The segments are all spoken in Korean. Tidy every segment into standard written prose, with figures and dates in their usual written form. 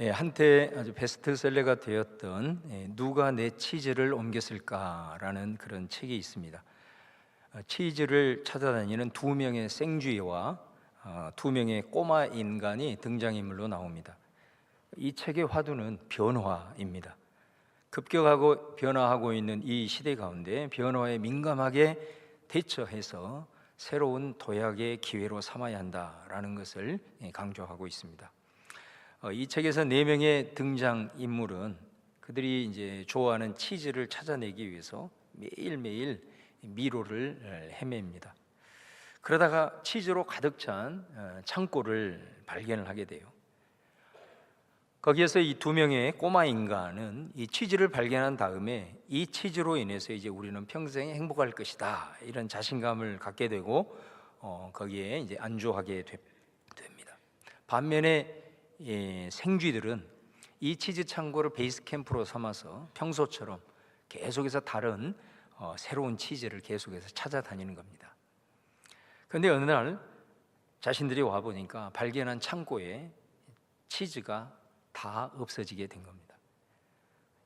한때 아주 베스트셀러가 되었던 누가 내 치즈를 옮겼을까라는 그런 책이 있습니다. 치즈를 찾아다니는 두 명의 생쥐와 두 명의 꼬마 인간이 등장인물로 나옵니다. 이 책의 화두는 변화입니다. 급격하고 변화하고 있는 이 시대 가운데 변화에 민감하게 대처해서 새로운 도약의 기회로 삼아야 한다라는 것을 강조하고 있습니다. 이 책에서 네 명의 등장 인물은 그들이 이제 좋아하는 치즈를 찾아내기 위해서 매일매일 미로를 헤맵니다. 그러다가 치즈로 가득 찬 창고를 발견을 하게 돼요. 거기에서 이 두 명의 꼬마 인간은 이 치즈를 발견한 다음에 이 치즈로 인해서 이제 우리는 평생 행복할 것이다, 이런 자신감을 갖게 되고 거기에 이제 안주하게 됩니다. 반면에 생쥐들은 이 치즈 창고를 베이스 캠프로 삼아서 평소처럼 계속해서 다른 새로운 치즈를 계속해서 찾아다니는 겁니다. 그런데 어느 날 자신들이 와 보니까 발견한 창고에 치즈가 다 없어지게 된 겁니다.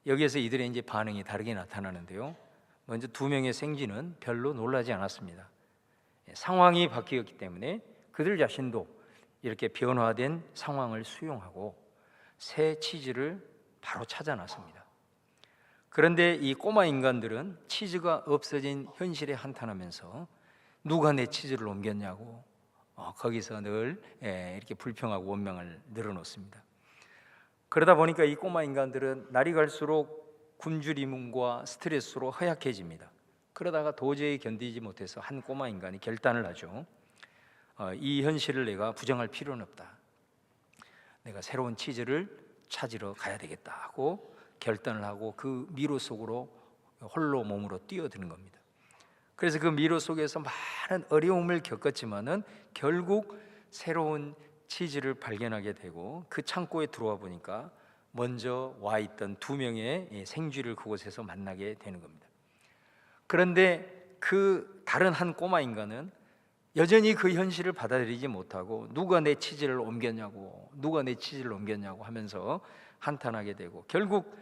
여기에서 이들의 이제 반응이 다르게 나타나는데요. 먼저 두 명의 생쥐는 별로 놀라지 않았습니다. 상황이 바뀌었기 때문에 그들 자신도 이렇게 변화된 상황을 수용하고 새 치즈를 바로 찾아 나섭니다. 그런데 이 꼬마 인간들은 치즈가 없어진 현실에 한탄하면서 누가 내 치즈를 옮겼냐고 거기서 늘 이렇게 불평하고 원망을 늘어놓습니다. 그러다 보니까 이 꼬마 인간들은 날이 갈수록 굶주림과 스트레스로 허약해집니다. 그러다가 도저히 견디지 못해서 한 꼬마 인간이 결단을 하죠. 이 현실을 내가 부정할 필요는 없다. 내가 새로운 치즈를 찾으러 가야 되겠다 하고 결단을 하고 그 미로 속으로 홀로 몸으로 뛰어드는 겁니다. 그래서 그 미로 속에서 많은 어려움을 겪었지만은 결국 새로운 치즈를 발견하게 되고 그 창고에 들어와 보니까 먼저 와 있던 두 명의 생쥐를 그곳에서 만나게 되는 겁니다. 그런데 그 다른 한 꼬마 인간은 여전히 그 현실을 받아들이지 못하고 누가 내 치즈를 옮겼냐고, 누가 내 치즈를 옮겼냐고 하면서 한탄하게 되고, 결국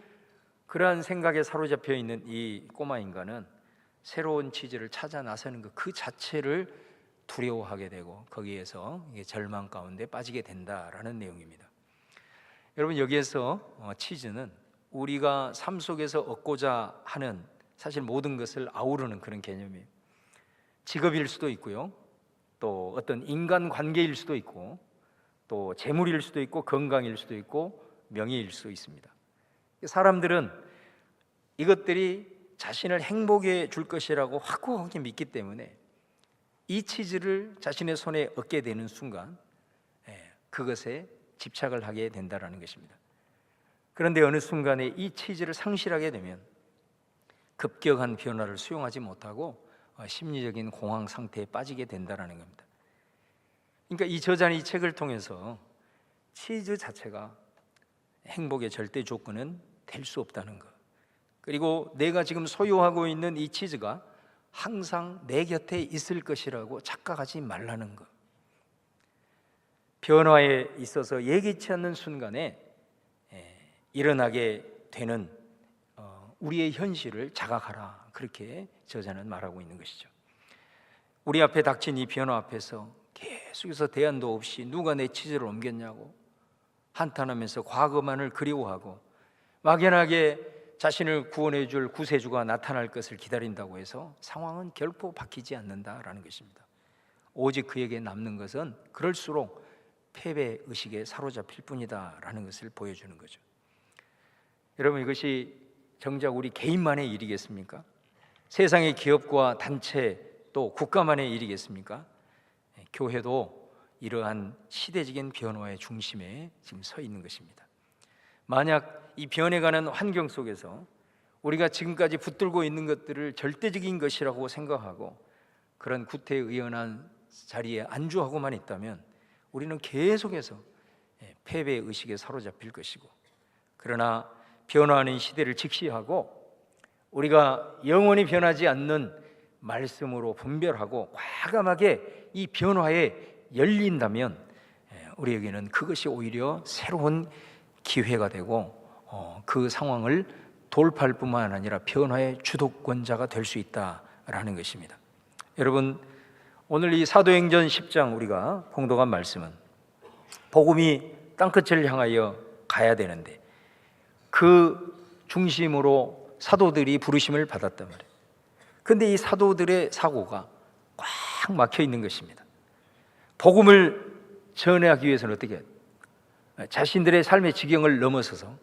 그러한 생각에 사로잡혀 있는 이 꼬마 인간은 새로운 치즈를 찾아 나서는 것 그 자체를 두려워하게 되고 거기에서 절망 가운데 빠지게 된다라는 내용입니다. 여러분, 여기에서 치즈는 우리가 삶 속에서 얻고자 하는 사실 모든 것을 아우르는 그런 개념이에요. 직업일 수도 있고요, 또 어떤 인간관계일 수도 있고, 또 재물일 수도 있고, 건강일 수도 있고, 명예일 수도 있습니다. 사람들은 이것들이 자신을 행복해 줄 것이라고 확고하게 믿기 때문에 이 치즈를 자신의 손에 얻게 되는 순간 그것에 집착을 하게 된다는 것입니다. 그런데 어느 순간에 이 치즈를 상실하게 되면 급격한 변화를 수용하지 못하고 심리적인 공황 상태에 빠지게 된다는 겁니다. 그러니까 이 저자는 이 책을 통해서 치즈 자체가 행복의 절대 조건은 될 수 없다는 것, 그리고 내가 지금 소유하고 있는 이 치즈가 항상 내 곁에 있을 것이라고 착각하지 말라는 것, 변화에 있어서 예기치 않는 순간에 일어나게 되는 우리의 현실을 자각하라, 그렇게 저자는 말하고 있는 것이죠. 우리 앞에 닥친 이 변화 앞에서 계속해서 대안도 없이 누가 내 치즈를 옮겼냐고 한탄하면서 과거만을 그리워하고 막연하게 자신을 구원해 줄 구세주가 나타날 것을 기다린다고 해서 상황은 결코 바뀌지 않는다라는 것입니다. 오직 그에게 남는 것은 그럴수록 패배의식에 사로잡힐 뿐이다라는 것을 보여주는 거죠. 여러분, 이것이 정작 우리 개인만의 일이겠습니까? 세상의 기업과 단체 또 국가만의 일이겠습니까? 교회도 이러한 시대적인 변화의 중심에 지금 서 있는 것입니다. 만약 이 변해가는 환경 속에서 우리가 지금까지 붙들고 있는 것들을 절대적인 것이라고 생각하고 그런 구태의연한 자리에 안주하고만 있다면 우리는 계속해서 패배의식에 사로잡힐 것이고, 그러나 변화하는 시대를 직시하고 우리가 영원히 변하지 않는 말씀으로 분별하고 과감하게 이 변화에 열린다면 우리에게는 그것이 오히려 새로운 기회가 되고 그 상황을 돌파할 뿐만 아니라 변화의 주도권자가 될 수 있다라는 것입니다. 여러분, 오늘 이 사도행전 10장 우리가 봉독한 말씀은 복음이 땅끝을 향하여 가야 되는데 그 중심으로 사도들이 부르심을 받았단 말이에요. 그런데 이 사도들의 사고가 꽉 막혀 있는 것입니다. 복음을 전하기 위해서는 어떻게 해야 돼요? 자신들의 삶의 지경을 넘어서서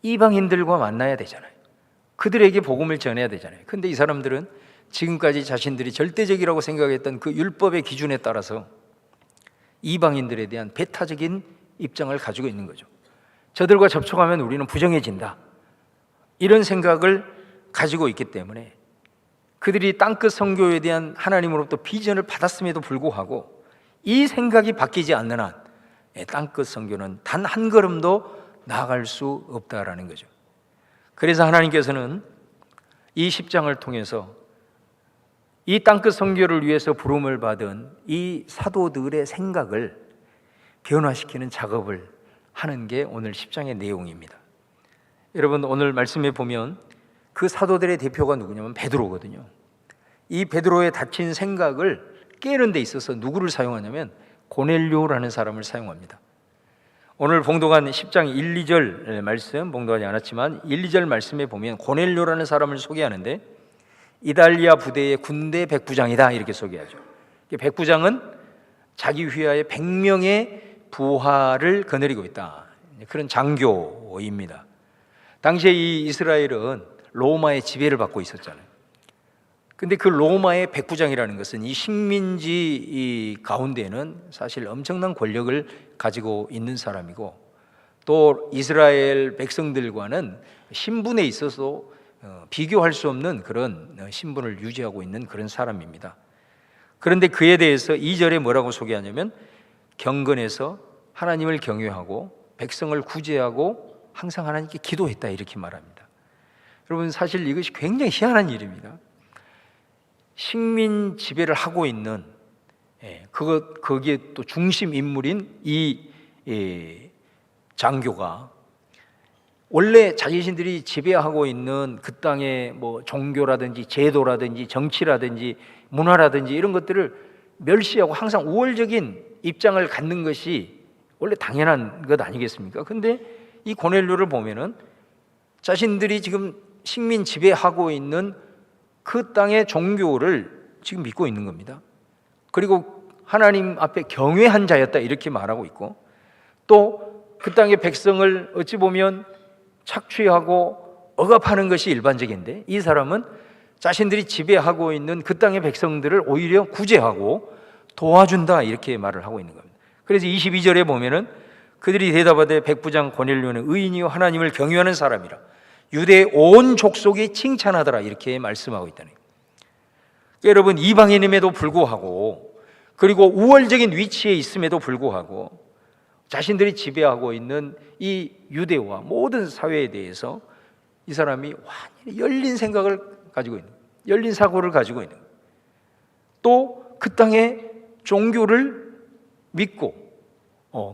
이방인들과 만나야 되잖아요. 그들에게 복음을 전해야 되잖아요. 그런데 이 사람들은 지금까지 자신들이 절대적이라고 생각했던 그 율법의 기준에 따라서 이방인들에 대한 배타적인 입장을 가지고 있는 거죠. 저들과 접촉하면 우리는 부정해진다, 이런 생각을 가지고 있기 때문에 그들이 땅끝 선교에 대한 하나님으로부터 비전을 받았음에도 불구하고 이 생각이 바뀌지 않는 한 땅끝 선교는 단 한 걸음도 나아갈 수 없다라는 거죠. 그래서 하나님께서는 이 10장을 통해서 이 땅끝 선교를 위해서 부름을 받은 이 사도들의 생각을 변화시키는 작업을 하는 게 오늘 10장의 내용입니다. 여러분, 오늘 말씀에 보면 그 사도들의 대표가 누구냐면 베드로거든요. 이 베드로의 닫힌 생각을 깨는 데 있어서 누구를 사용하냐면 고넬료라는 사람을 사용합니다. 오늘 봉독한 10장 1, 2절 말씀 봉독하지 않았지만 1, 2절 말씀에 보면 고넬료라는 사람을 소개하는데 이달리아 부대의 군대 백부장이다, 이렇게 소개하죠. 백부장은 자기 휘하에 100명의 부하를 거느리고 있다, 그런 장교입니다. 당시에 이 이스라엘은 로마의 지배를 받고 있었잖아요. 근데 그 로마의 백부장이라는 것은 이 식민지 가운데는 사실 엄청난 권력을 가지고 있는 사람이고, 또 이스라엘 백성들과는 신분에 있어서 비교할 수 없는 그런 신분을 유지하고 있는 그런 사람입니다. 그런데 그에 대해서 2절에 뭐라고 소개하냐면 경건해서 하나님을 경외하고 백성을 구제하고 항상 하나님께 기도했다, 이렇게 말합니다. 여러분, 사실 이것이 굉장히 희한한 일입니다. 식민 지배를 하고 있는 거기에 또 중심 인물인 이 장교가 원래 자신들이 지배하고 있는 그 땅의 뭐 종교라든지 제도라든지 정치라든지 문화라든지 이런 것들을 멸시하고 항상 우월적인 입장을 갖는 것이 원래 당연한 것 아니겠습니까? 근데 이 고넬료를 보면은 자신들이 지금 식민 지배하고 있는 그 땅의 종교를 지금 믿고 있는 겁니다. 그리고 하나님 앞에 경외한 자였다, 이렇게 말하고 있고, 또 그 땅의 백성을 어찌 보면 착취하고 억압하는 것이 일반적인데 이 사람은 자신들이 지배하고 있는 그 땅의 백성들을 오히려 구제하고 도와준다, 이렇게 말을 하고 있는 겁니다. 그래서 22절에 보면은 그들이 대답하되 백부장 고넬료는 의인이요 하나님을 경외하는 사람이라 유대의 온 족속이 칭찬하더라, 이렇게 말씀하고 있다는 거예요. 여러분, 이방인임에도 불구하고 그리고 우월적인 위치에 있음에도 불구하고 자신들이 지배하고 있는 이 유대와 모든 사회에 대해서 이 사람이 완전히 열린 생각을 가지고 있는, 열린 사고를 가지고 있는, 또 그 땅의 종교를 믿고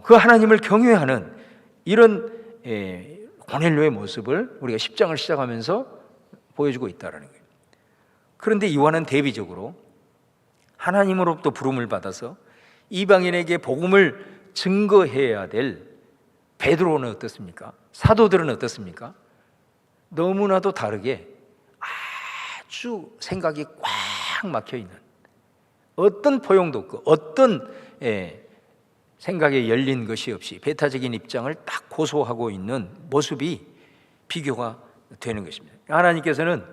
그 하나님을 경외하는 이런 고넬료의 모습을 우리가 10장을 시작하면서 보여주고 있다는 거예요. 그런데 이와는 대비적으로 하나님으로부터 부름을 받아서 이방인에게 복음을 증거해야 될 베드로는 어떻습니까? 사도들은 어떻습니까? 너무나도 다르게 아주 생각이 꽉 막혀 있는, 어떤 포용도 없고 어떤 생각에 열린 것이 없이 배타적인 입장을 딱 고소하고 있는 모습이 비교가 되는 것입니다. 하나님께서는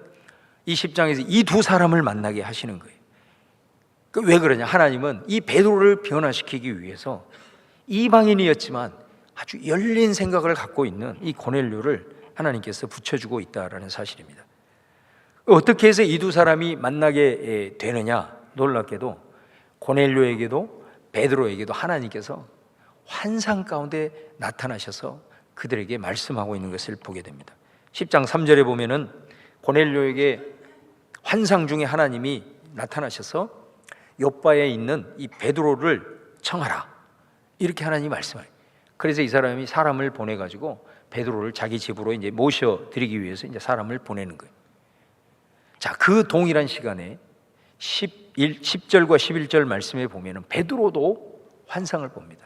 이 10장에서 이 두 사람을 만나게 하시는 거예요. 왜 그러냐? 하나님은 이 베드로를 변화시키기 위해서 이방인이었지만 아주 열린 생각을 갖고 있는 이 고넬료를 하나님께서 붙여주고 있다는 사실입니다. 어떻게 해서 이 두 사람이 만나게 되느냐? 놀랍게도 고넬료에게도 베드로에게도 하나님께서 환상 가운데 나타나셔서 그들에게 말씀하고 있는 것을 보게 됩니다. 10장 3절에 보면은 고넬료에게 환상 중에 하나님이 나타나셔서 욥바에 있는 이 베드로를 청하라, 이렇게 하나님이 말씀해요. 그래서 이 사람이 사람을 보내 가지고 베드로를 자기 집으로 이제 모셔드리기 위해서 이제 사람을 보내는 거예요. 자, 그 동일한 시간에 10절과 11절 말씀에 보면은 베드로도 환상을 봅니다.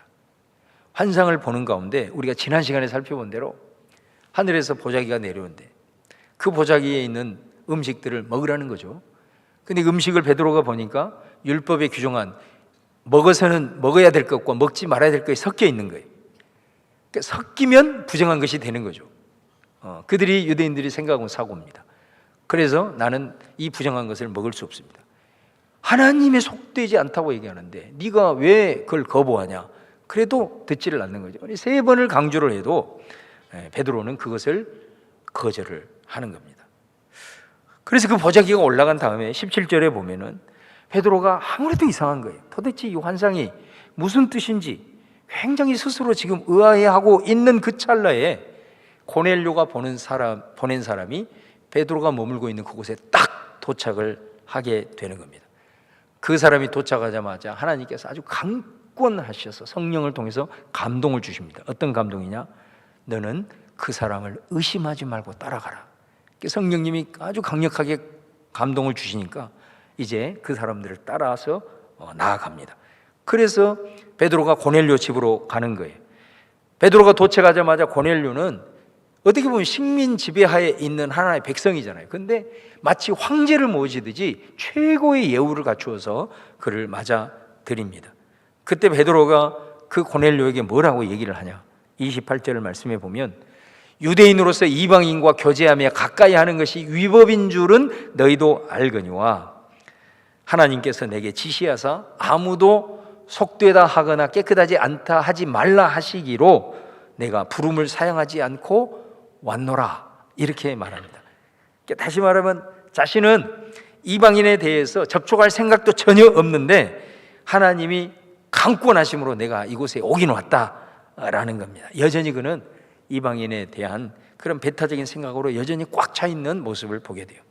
환상을 보는 가운데 우리가 지난 시간에 살펴본 대로 하늘에서 보자기가 내려오는데 그 보자기에 있는 음식들을 먹으라는 거죠. 근데 음식을 베드로가 보니까 율법에 규정한 먹어서는 먹어야 될 것과 먹지 말아야 될 것이 섞여 있는 거예요. 그러니까 섞이면 부정한 것이 되는 거죠. 그들이 유대인들이 생각하고 사고입니다. 그래서 나는 이 부정한 것을 먹을 수 없습니다. 하나님에 속되지 않다고 얘기하는데 네가 왜 그걸 거부하냐? 그래도 듣지를 않는 거죠. 3번을 강조를 해도 베드로는 그것을 거절을 하는 겁니다. 그래서 그 보자기가 올라간 다음에 17절에 보면은 베드로가 아무래도 이상한 거예요. 도대체 이 환상이 무슨 뜻인지 굉장히 스스로 지금 의아해하고 있는 그 찰나에 고넬료가 보낸 사람이 베드로가 머물고 있는 그곳에 딱 도착을 하게 되는 겁니다. 그 사람이 도착하자마자 하나님께서 아주 강권하셔서 성령을 통해서 감동을 주십니다. 어떤 감동이냐? 너는 그 사람을 의심하지 말고 따라가라. 성령님이 아주 강력하게 감동을 주시니까 이제 그 사람들을 따라서 나아갑니다. 그래서 베드로가 고넬료 집으로 가는 거예요. 베드로가 도착하자마자 고넬료는 어떻게 보면 식민 지배하에 있는 하나의 백성이잖아요. 근데 마치 황제를 모시듯이 최고의 예우를 갖추어서 그를 맞아들입니다. 그때 베드로가 그 고넬료에게 뭐라고 얘기를 하냐? 28절 말씀에 보면 유대인으로서 이방인과 교제하며 가까이 하는 것이 위법인 줄은 너희도 알거니와 하나님께서 내게 지시하사 아무도 속되다 하거나 깨끗하지 않다 하지 말라 하시기로 내가 부름을 사용하지 않고 왔노라, 이렇게 말합니다. 다시 말하면 자신은 이방인에 대해서 접촉할 생각도 전혀 없는데 하나님이 강권하심으로 내가 이곳에 오긴 왔다라는 겁니다. 여전히 그는 이방인에 대한 그런 배타적인 생각으로 여전히 꽉 차 있는 모습을 보게 돼요.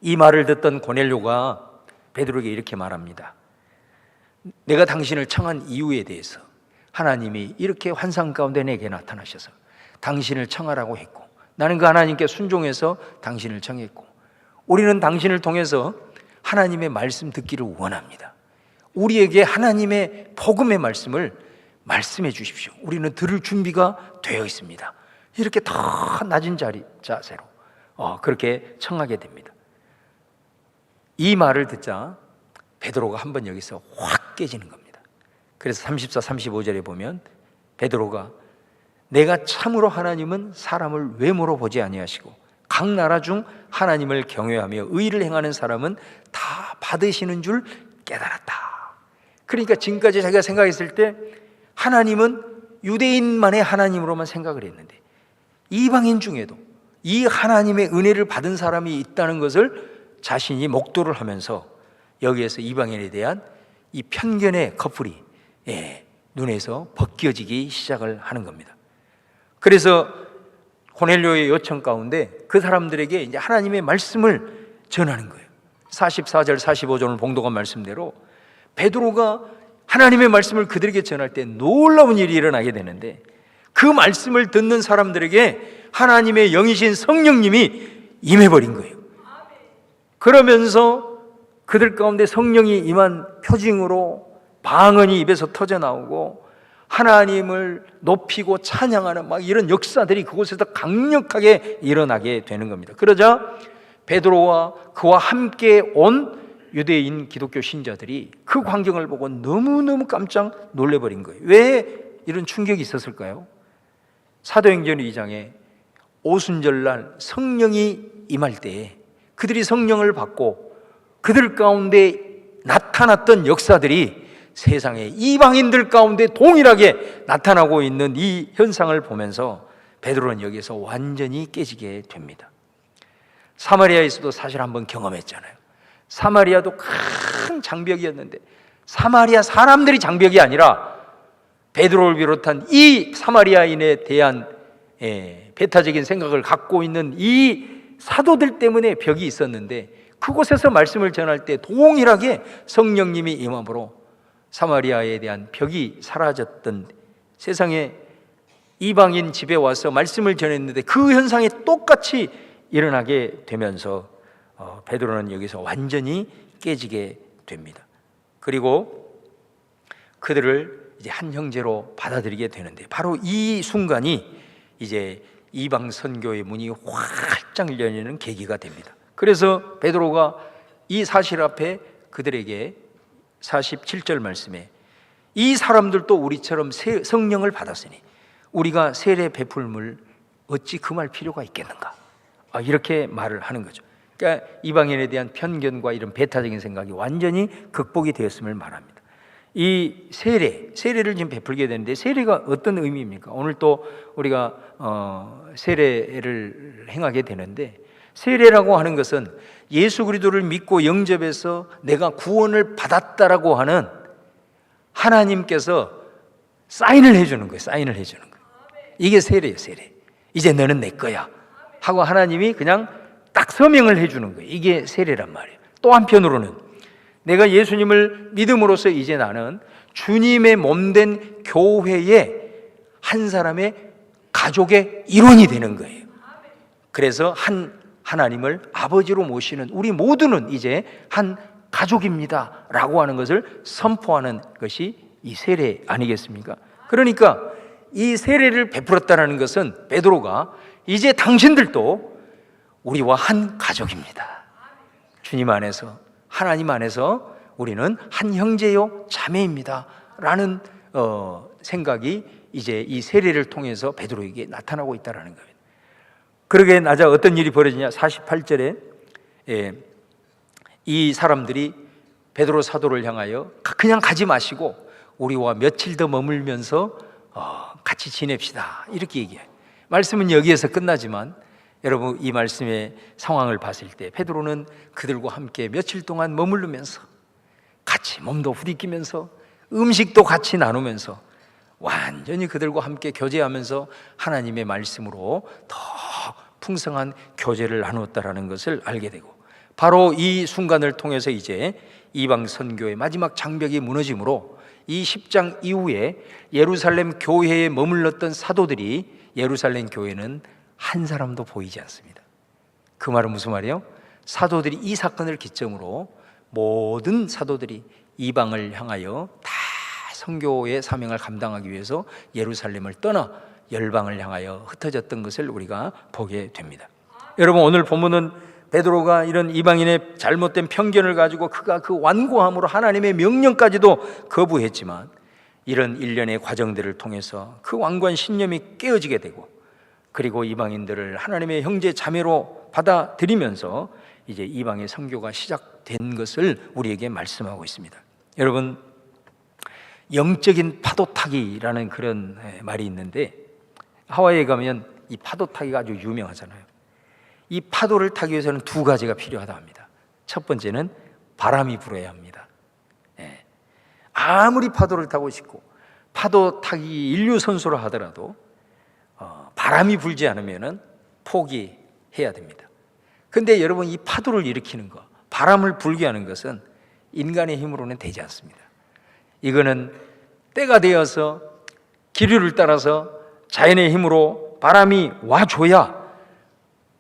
이 말을 듣던 고넬료가 베드로에게 이렇게 말합니다. 내가 당신을 청한 이유에 대해서 하나님이 이렇게 환상 가운데 내게 나타나셔서 당신을 청하라고 했고 나는 그 하나님께 순종해서 당신을 청했고 우리는 당신을 통해서 하나님의 말씀 듣기를 원합니다. 우리에게 하나님의 복음의 말씀을 말씀해 주십시오. 우리는 들을 준비가 되어 있습니다. 이렇게 더 낮은 자세로 그렇게 청하게 됩니다. 이 말을 듣자 베드로가 한번 여기서 확 깨지는 겁니다. 그래서 34, 35절에 보면 베드로가 내가 참으로 하나님은 사람을 외모로 보지 아니하시고 각 나라 중 하나님을 경외하며 의를 행하는 사람은 다 받으시는 줄 깨달았다. 그러니까 지금까지 자기가 생각했을 때 하나님은 유대인만의 하나님으로만 생각을 했는데 이방인 중에도 이 하나님의 은혜를 받은 사람이 있다는 것을 자신이 목도를 하면서 여기에서 이방인에 대한 이 편견의 커플이 눈에서 벗겨지기 시작을 하는 겁니다. 그래서 고넬료의 요청 가운데 그 사람들에게 이제 하나님의 말씀을 전하는 거예요. 44절 45절을 봉독한 말씀대로 베드로가 하나님의 말씀을 그들에게 전할 때 놀라운 일이 일어나게 되는데 그 말씀을 듣는 사람들에게 하나님의 영이신 성령님이 임해버린 거예요. 그러면서 그들 가운데 성령이 임한 표징으로 방언이 입에서 터져나오고 하나님을 높이고 찬양하는 막 이런 역사들이 그곳에서 강력하게 일어나게 되는 겁니다. 그러자 베드로와 그와 함께 온 유대인 기독교 신자들이 그 광경을 보고 너무너무 깜짝 놀래버린 거예요. 왜 이런 충격이 있었을까요? 사도행전 2장에 오순절날 성령이 임할 때에 그들이 성령을 받고 그들 가운데 나타났던 역사들이 세상의 이방인들 가운데 동일하게 나타나고 있는 이 현상을 보면서 베드로는 여기에서 완전히 깨지게 됩니다. 사마리아에서도 사실 한번 경험했잖아요. 사마리아도 큰 장벽이었는데 사마리아 사람들이 장벽이 아니라 베드로를 비롯한 이 사마리아인에 대한 배타적인 생각을 갖고 있는 이 사도들 때문에 벽이 있었는데 그곳에서 말씀을 전할 때 동일하게 성령님이 임함으로 사마리아에 대한 벽이 사라졌던 세상에 이방인 집에 와서 말씀을 전했는데 그 현상이 똑같이 일어나게 되면서 베드로는 여기서 완전히 깨지게 됩니다. 그리고 그들을 이제 한 형제로 받아들이게 되는데, 바로 이 순간이 이제 이방 선교의 문이 활짝 열리는 계기가 됩니다. 그래서 베드로가 이 사실 앞에 그들에게 47절 말씀에 이 사람들도 우리처럼 성령을 받았으니 우리가 세례 베풀물 어찌 금할 필요가 있겠는가, 이렇게 말을 하는 거죠. 그러니까 이방인에 대한 편견과 이런 배타적인 생각이 완전히 극복이 되었음을 말합니다. 이 세례를 지금 베풀게 되는데, 세례가 어떤 의미입니까? 오늘 또 우리가 세례를 행하게 되는데, 세례라고 하는 것은 예수 그리스도를 믿고 영접해서 내가 구원을 받았다라고 하는 하나님께서 사인을 해주는 거예요. 사인을 해주는 거예요. 이게 세례예요. 세례. 이제 너는 내 거야 하고 하나님이 그냥 딱 서명을 해주는 거예요. 이게 세례란 말이에요. 또 한편으로는 내가 예수님을 믿음으로써 이제 나는 주님의 몸된 교회의 한 사람의 가족의 일원이 되는 거예요. 그래서 하나님을 아버지로 모시는 우리 모두는 이제 한 가족입니다 라고 하는 것을 선포하는 것이 이 세례 아니겠습니까? 그러니까 이 세례를 베풀었다는 것은 베드로가 이제 당신들도 우리와 한 가족입니다. 주님 안에서, 하나님 안에서 우리는 한 형제요 자매입니다 라는 생각이 이제 이 세례를 통해서 베드로에게 나타나고 있다는 겁니다. 그러게 나자 어떤 일이 벌어지냐, 48절에 이 사람들이 베드로 사도를 향하여 그냥 가지 마시고 우리와 며칠 더 머물면서 같이 지냅시다 이렇게 얘기해요. 말씀은 여기에서 끝나지만 여러분, 이 말씀의 상황을 봤을 때 베드로는 그들과 함께 며칠 동안 머무르면서 같이 몸도 부딪히면서 음식도 같이 나누면서 완전히 그들과 함께 교제하면서 하나님의 말씀으로 더 풍성한 교제를 나누었다라는 것을 알게 되고, 바로 이 순간을 통해서 이제 이방 선교의 마지막 장벽이 무너지므로 이 10장 이후에 예루살렘 교회에 머물렀던 사도들이 예루살렘 교회는 한 사람도 보이지 않습니다. 그 말은 무슨 말이에요? 사도들이 이 사건을 기점으로 모든 사도들이 이방을 향하여 다 선교의 사명을 감당하기 위해서 예루살렘을 떠나 열방을 향하여 흩어졌던 것을 우리가 보게 됩니다. 여러분, 오늘 본문은 베드로가 이런 이방인의 잘못된 편견을 가지고 그가 그 완고함으로 하나님의 명령까지도 거부했지만, 이런 일련의 과정들을 통해서 그 완고한 신념이 깨어지게 되고, 그리고 이방인들을 하나님의 형제 자매로 받아들이면서 이제 이방의 선교가 시작된 것을 우리에게 말씀하고 있습니다. 여러분, 영적인 파도 타기라는 그런 말이 있는데, 하와이에 가면 이 파도 타기가 아주 유명하잖아요. 이 파도를 타기 위해서는 두 가지가 필요하다 합니다. 첫 번째는 바람이 불어야 합니다. 아무리 파도를 타고 싶고 파도 타기 인류 선수로 하더라도 바람이 불지 않으면 포기해야 됩니다. 그런데 여러분, 이 파도를 일으키는 것, 바람을 불게 하는 것은 인간의 힘으로는 되지 않습니다. 이거는 때가 되어서 기류를 따라서 자연의 힘으로 바람이 와줘야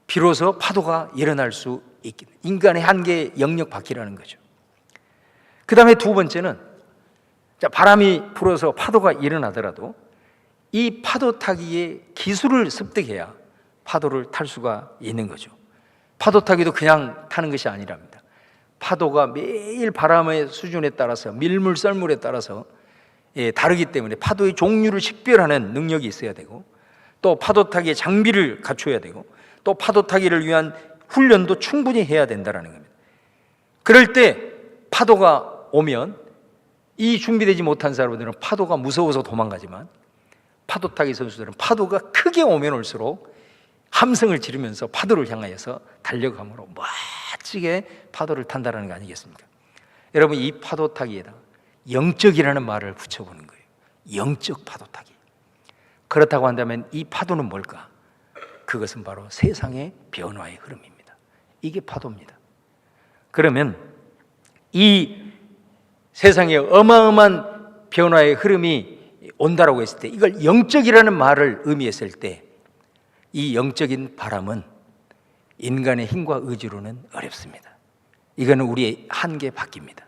비로소 파도가 일어날 수 있게, 인간의 한계의 영역 밖이라는 거죠. 그 다음에 두 번째는, 바람이 불어서 파도가 일어나더라도 이 파도 타기의 기술을 습득해야 파도를 탈 수가 있는 거죠. 파도 타기도 그냥 타는 것이 아니랍니다. 파도가 매일 바람의 수준에 따라서, 밀물 썰물에 따라서 다르기 때문에 파도의 종류를 식별하는 능력이 있어야 되고, 또 파도 타기의 장비를 갖춰야 되고, 또 파도 타기를 위한 훈련도 충분히 해야 된다는 겁니다. 그럴 때 파도가 오면 이 준비되지 못한 사람들은 파도가 무서워서 도망가지만, 파도 타기 선수들은 파도가 크게 오면 올수록 함성을 지르면서 파도를 향하여서 달려감으로 멋지게 파도를 탄다는 거 아니겠습니까? 여러분, 이 파도 타기에다 영적이라는 말을 붙여보는 거예요. 영적 파도 타기. 그렇다고 한다면 이 파도는 뭘까? 그것은 바로 세상의 변화의 흐름입니다. 이게 파도입니다. 그러면 이 세상의 어마어마한 변화의 흐름이 온다라고 했을 때, 이걸 영적이라는 말을 의미했을 때, 이 영적인 바람은 인간의 힘과 의지로는 어렵습니다. 이거는 우리의 한계 밖입니다.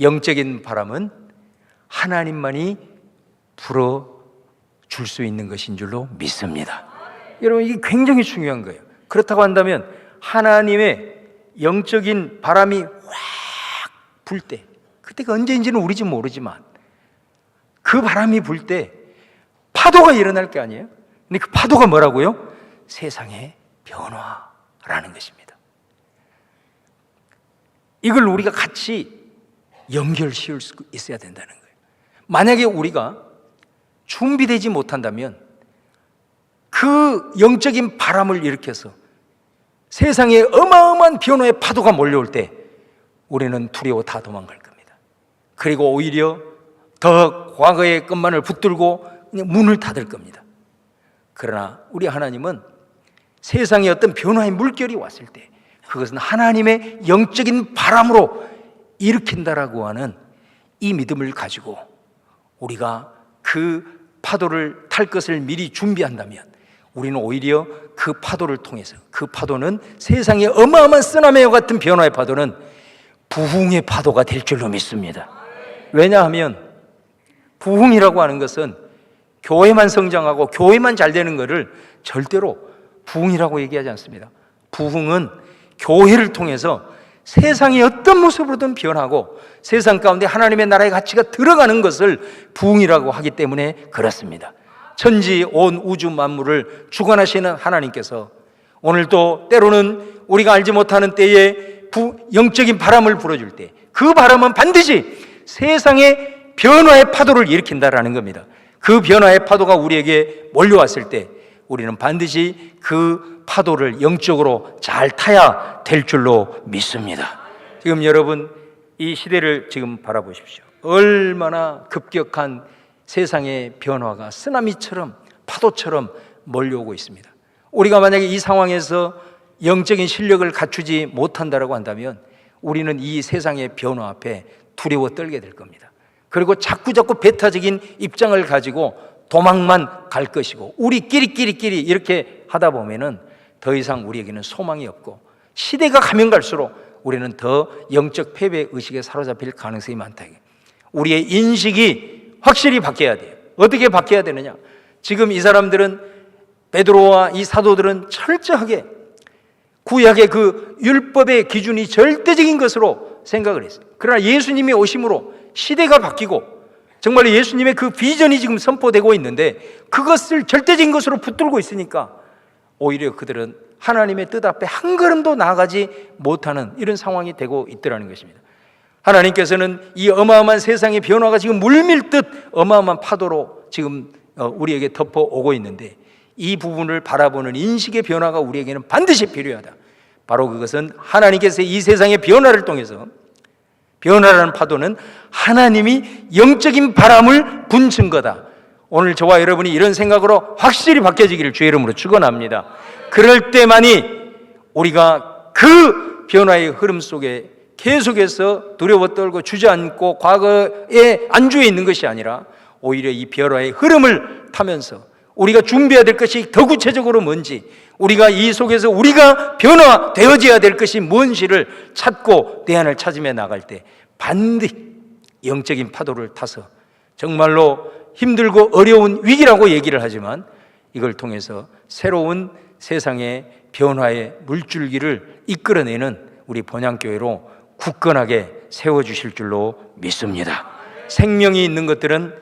영적인 바람은 하나님만이 불어줄 수 있는 것인 줄로 믿습니다. 여러분, 이게 굉장히 중요한 거예요. 그렇다고 한다면 하나님의 영적인 바람이 확 불 때, 그때가 언제인지는 우리 집 모르지만 그 바람이 불 때 파도가 일어날 게 아니에요? 근데 그 파도가 뭐라고요? 세상의 변화라는 것입니다. 이걸 우리가 같이 연결 씌울 수 있어야 된다는 거예요. 만약에 우리가 준비되지 못한다면 그 영적인 바람을 일으켜서 세상에 어마어마한 변화의 파도가 몰려올 때 우리는 두려워 다 도망갈 겁니다. 그리고 오히려 더 과거의 것만을 붙들고 그냥 문을 닫을 겁니다. 그러나 우리 하나님은 세상에 어떤 변화의 물결이 왔을 때 그것은 하나님의 영적인 바람으로 일으킨다라고 하는 이 믿음을 가지고 우리가 그 파도를 탈 것을 미리 준비한다면 우리는 오히려 그 파도를 통해서, 그 파도는 세상의 어마어마한 쓰나미와 같은 변화의 파도는 부흥의 파도가 될 줄로 믿습니다. 왜냐하면 부흥이라고 하는 것은 교회만 성장하고 교회만 잘 되는 것을 절대로 부흥이라고 얘기하지 않습니다. 부흥은 교회를 통해서 세상이 어떤 모습으로든 변하고 세상 가운데 하나님의 나라의 가치가 들어가는 것을 부흥이라고 하기 때문에 그렇습니다. 천지 온 우주 만물을 주관하시는 하나님께서 오늘도 때로는 우리가 알지 못하는 때에 영적인 바람을 불어줄 때 그 바람은 반드시 세상의 변화의 파도를 일으킨다라는 겁니다. 그 변화의 파도가 우리에게 몰려왔을 때 우리는 반드시 그 파도를 영적으로 잘 타야 될 줄로 믿습니다. 지금 여러분 이 시대를 지금 바라보십시오. 얼마나 급격한 세상의 변화가 쓰나미처럼 파도처럼 몰려오고 있습니다. 우리가 만약에 이 상황에서 영적인 실력을 갖추지 못한다라고 한다면 우리는 이 세상의 변화 앞에 두려워 떨게 될 겁니다. 그리고 자꾸 배타적인 입장을 가지고 도망만 갈 것이고 우리끼리 이렇게 하다 보면은 더 이상 우리에게는 소망이 없고 시대가 가면 갈수록 우리는 더 영적 패배 의식에 사로잡힐 가능성이 많다. 우리의 인식이 확실히 바뀌어야 돼요. 어떻게 바뀌어야 되느냐? 지금 이 사람들은, 베드로와 이 사도들은 철저하게 구약의 그 율법의 기준이 절대적인 것으로 생각을 했어요. 그러나 예수님이 오심으로 시대가 바뀌고 정말 예수님의 그 비전이 지금 선포되고 있는데 그것을 절대적인 것으로 붙들고 있으니까 오히려 그들은 하나님의 뜻 앞에 한 걸음도 나아가지 못하는 이런 상황이 되고 있더라는 것입니다. 하나님께서는 이 어마어마한 세상의 변화가 지금 물밀듯 어마어마한 파도로 지금 우리에게 덮어오고 있는데 이 부분을 바라보는 인식의 변화가 우리에게는 반드시 필요하다. 바로 그것은 하나님께서 이 세상의 변화를 통해서, 변화라는 파도는 하나님이 영적인 바람을 분친 거다. 오늘 저와 여러분이 이런 생각으로 확실히 바뀌어지기를 주의 이름으로 축원합니다. 그럴 때만이 우리가 그 변화의 흐름 속에 계속해서 두려워 떨고 주저앉고 과거에 안주해 있는 것이 아니라 오히려 이 변화의 흐름을 타면서 우리가 준비해야 될 것이 더 구체적으로 뭔지, 우리가 이 속에서 우리가 변화되어져야 될 것이 뭔지를 찾고 대안을 찾으며 나갈 때 반드시 영적인 파도를 타서 정말로 힘들고 어려운 위기라고 얘기를 하지만 이걸 통해서 새로운 세상의 변화의 물줄기를 이끌어내는 우리 본향교회로 굳건하게 세워주실 줄로 믿습니다. 생명이 있는 것들은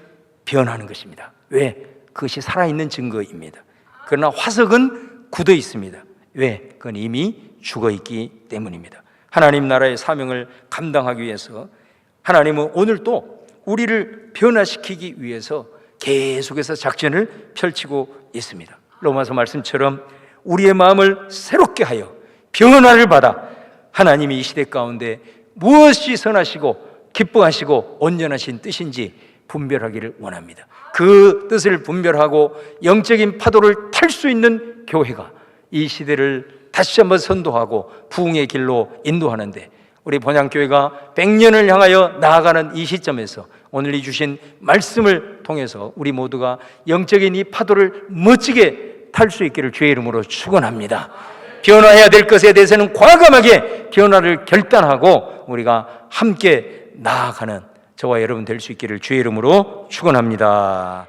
변하는 것입니다. 왜? 그것이 살아있는 증거입니다. 그러나 화석은 굳어 있습니다. 왜? 그건 이미 죽어 있기 때문입니다. 하나님 나라의 사명을 감당하기 위해서 하나님은 오늘 또 우리를 변화시키기 위해서 계속해서 작전을 펼치고 있습니다. 로마서 말씀처럼 우리의 마음을 새롭게 하여 변화를 받아 하나님이 이 시대 가운데 무엇이 선하시고 기뻐하시고 온전하신 뜻인지 분별하기를 원합니다. 그 뜻을 분별하고 영적인 파도를 탈 수 있는 교회가 이 시대를 다시 한번 선도하고 부흥의 길로 인도하는데 우리 본향교회가 100년을 향하여 나아가는 이 시점에서 오늘 이 주신 말씀을 통해서 우리 모두가 영적인 이 파도를 멋지게 탈 수 있기를 주의 이름으로 축원합니다. 변화해야 될 것에 대해서는 과감하게 변화를 결단하고 우리가 함께 나아가는 저와 여러분 될 수 있기를 주의 이름으로 축원합니다.